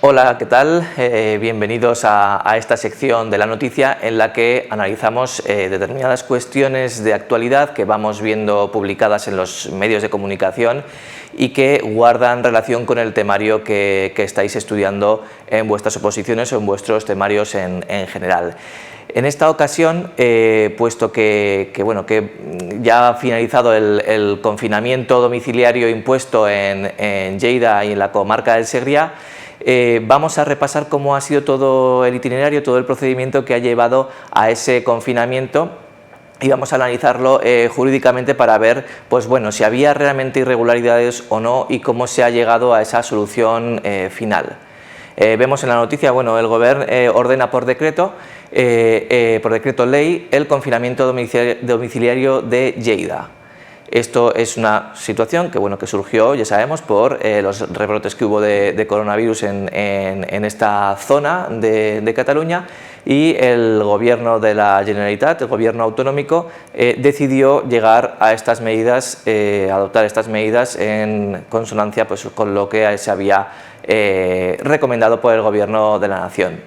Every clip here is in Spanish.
Hola, ¿qué tal? Bienvenidos a esta sección de la noticia en la que analizamos determinadas cuestiones de actualidad que vamos viendo publicadas en los medios de comunicación y que guardan relación con el temario que estáis estudiando en vuestras oposiciones o en vuestros temarios en general. En esta ocasión, puesto que ya ha finalizado el confinamiento domiciliario impuesto en Lleida y en la comarca del Segrià, vamos a repasar cómo ha sido todo el itinerario, todo el procedimiento que ha llevado a ese confinamiento y vamos a analizarlo jurídicamente para ver si había realmente irregularidades o no y cómo se ha llegado a esa solución final. Vemos en la noticia, el Gobierno ordena por decreto ley el confinamiento domiciliario de Lleida. Esto es una situación que surgió, ya sabemos, por los rebrotes que hubo de coronavirus en esta zona de Cataluña, y el Gobierno de la Generalitat, el Gobierno autonómico, decidió llegar a estas medidas, adoptar estas medidas en consonancia con lo que se había recomendado por el Gobierno de la Nación.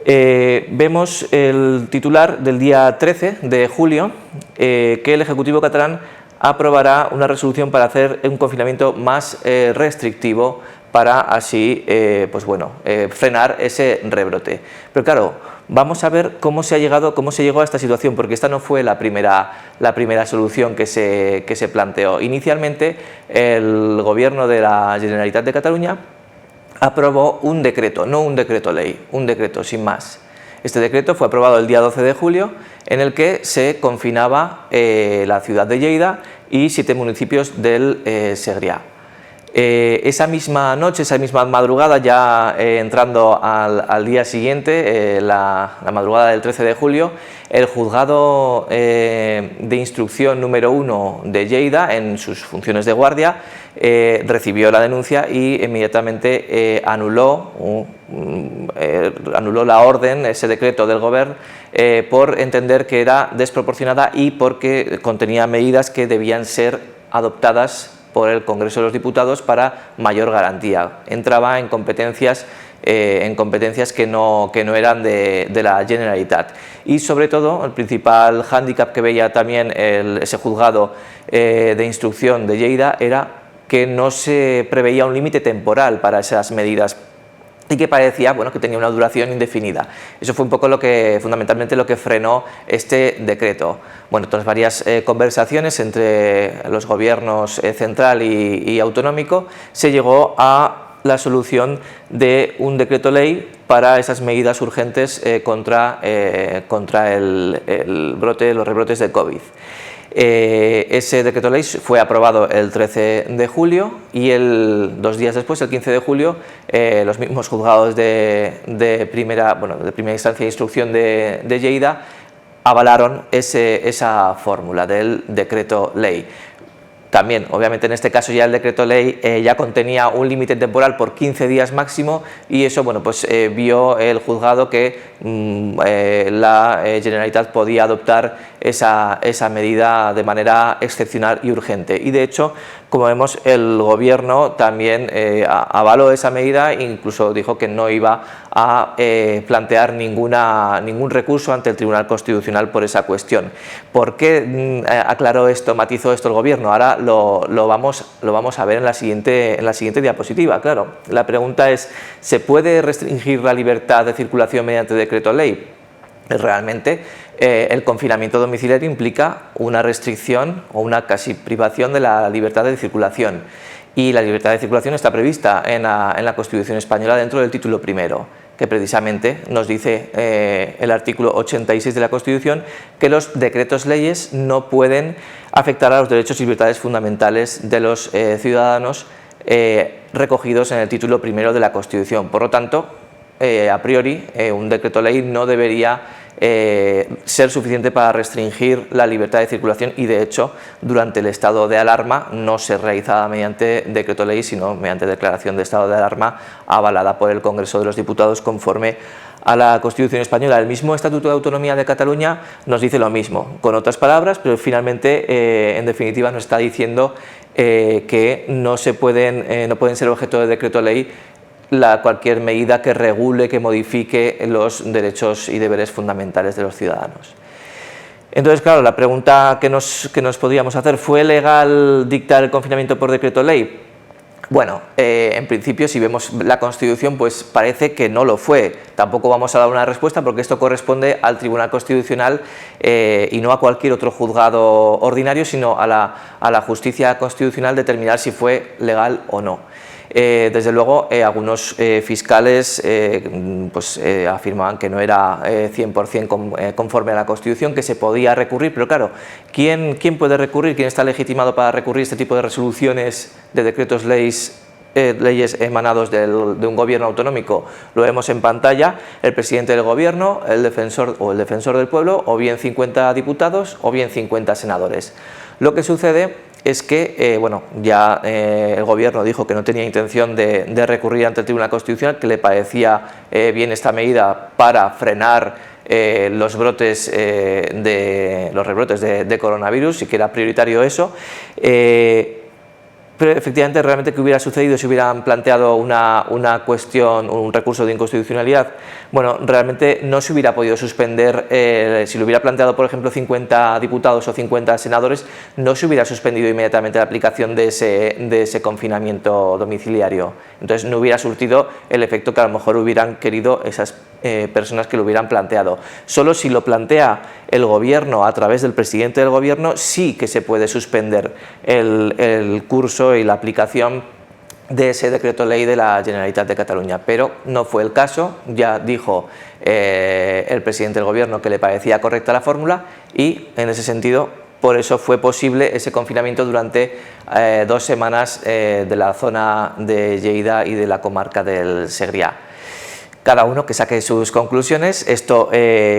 Vemos el titular del día 13 de julio, que el Ejecutivo catalán aprobará una resolución para hacer un confinamiento más restrictivo para así frenar ese rebrote. Pero claro, vamos a ver cómo se llegó a esta situación, porque esta no fue la primera solución que se planteó. Inicialmente, el Gobierno de la Generalitat de Cataluña aprobó un decreto, no un decreto ley, un decreto sin más. Este decreto fue aprobado el día 12 de julio, en el que se confinaba la ciudad de Lleida y 7 municipios del Segrià. Esa misma noche, esa misma madrugada, ya entrando al día siguiente, la madrugada del 13 de julio, el juzgado de instrucción número 1 de Lleida, en sus funciones de guardia, recibió la denuncia y inmediatamente anuló la orden, ese decreto del Gobierno, por entender que era desproporcionada y porque contenía medidas que debían ser adoptadas por el Congreso de los Diputados para mayor garantía. Entraba en competencias que no eran de la Generalitat. Y sobre todo, el principal hándicap que veía también ese juzgado de instrucción de Lleida era que no se preveía un límite temporal para esas medidas y que parecía que tenía una duración indefinida. Eso fue un poco fundamentalmente lo que frenó este decreto. Tras varias conversaciones entre los gobiernos central y autonómico, se llegó a la solución de un decreto ley para esas medidas urgentes contra los rebrotes de COVID. Ese decreto ley fue aprobado el 13 de julio y 2 días después, el 15 de julio, los mismos juzgados de primera instancia de instrucción de Lleida avalaron esa fórmula del decreto ley. También, obviamente, en este caso ya el decreto ley ya contenía un límite temporal por 15 días máximo, y eso vio el juzgado que la Generalitat podía adoptar esa medida de manera excepcional y urgente. Y de hecho, como vemos, el Gobierno también avaló esa medida e incluso dijo que no iba a plantear ningún recurso ante el Tribunal Constitucional por esa cuestión. ¿Por qué aclaró esto, matizó esto el Gobierno? Ahora lo vamos a ver en la siguiente diapositiva. Claro, la pregunta es: ¿se puede restringir la libertad de circulación mediante decreto ley? Realmente el confinamiento domiciliario implica una restricción o una casi privación de la libertad de circulación, y la libertad de circulación está prevista en la Constitución española dentro del título primero, que precisamente nos dice el artículo 86 de la Constitución que los decretos leyes no pueden afectar a los derechos y libertades fundamentales de los ciudadanos recogidos en el título primero de la Constitución. Por lo tanto, a priori, un decreto ley no debería ser suficiente para restringir la libertad de circulación, y de hecho durante el estado de alarma no se realizaba mediante decreto ley, sino mediante declaración de estado de alarma avalada por el Congreso de los Diputados conforme a la Constitución española. El mismo Estatuto de Autonomía de Cataluña nos dice lo mismo, con otras palabras, pero finalmente en definitiva nos está diciendo que no pueden ser objeto de decreto ley cualquier medida que regule, que modifique los derechos y deberes fundamentales de los ciudadanos. Entonces, claro, la pregunta que nos podríamos hacer, ¿fue legal dictar el confinamiento por decreto ley? Bueno, en principio, si vemos la Constitución, pues parece que no lo fue. Tampoco vamos a dar una respuesta porque esto corresponde al Tribunal Constitucional y no a cualquier otro juzgado ordinario, sino a la justicia constitucional determinar si fue legal o no. Desde luego, algunos fiscales afirmaban que no era 100% conforme a la Constitución, que se podía recurrir, pero claro, ¿quién puede recurrir? ¿Quién está legitimado para recurrir este tipo de resoluciones de decretos leyes emanados de un gobierno autonómico? Lo vemos en pantalla: el presidente del gobierno, el defensor del pueblo, o bien 50 diputados o bien 50 senadores. Lo que sucede es que el gobierno dijo que no tenía intención de recurrir ante el Tribunal Constitucional, que le parecía bien esta medida para frenar los rebrotes de coronavirus y que era prioritario eso. Pero efectivamente, realmente, ¿qué hubiera sucedido si hubieran planteado una cuestión, un recurso de inconstitucionalidad? Bueno, realmente no se hubiera podido suspender, si lo hubiera planteado, por ejemplo, 50 diputados o 50 senadores, no se hubiera suspendido inmediatamente la aplicación de ese confinamiento domiciliario. Entonces no hubiera surtido el efecto que a lo mejor hubieran querido esas personas que lo hubieran planteado. Solo si lo plantea el gobierno a través del presidente del gobierno, sí que se puede suspender el curso y la aplicación de ese decreto ley de la Generalitat de Cataluña, pero no fue el caso. Ya dijo el presidente del gobierno que le parecía correcta la fórmula y, en ese sentido, por eso fue posible ese confinamiento durante 2 semanas de la zona de Lleida y de la comarca del Segrià. Cada uno que saque sus conclusiones. Esto,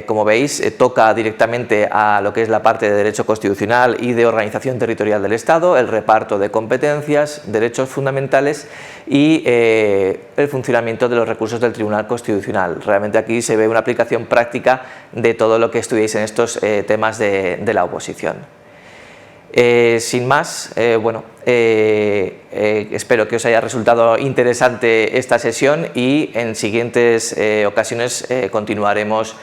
como veis, toca directamente a lo que es la parte de derecho constitucional y de organización territorial del Estado, el reparto de competencias, derechos fundamentales y el funcionamiento de los recursos del Tribunal Constitucional. Realmente aquí se ve una aplicación práctica de todo lo que estudiéis en estos temas de la oposición. Sin más, espero que os haya resultado interesante esta sesión y en siguientes ocasiones continuaremos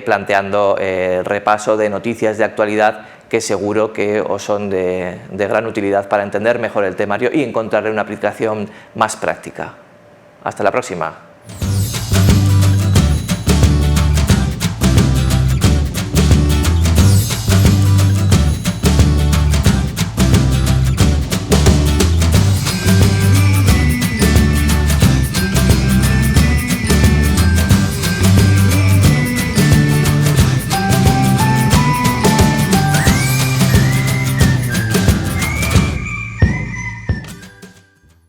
planteando repaso de noticias de actualidad que seguro que os son de gran utilidad para entender mejor el temario y encontrar una aplicación más práctica. Hasta la próxima.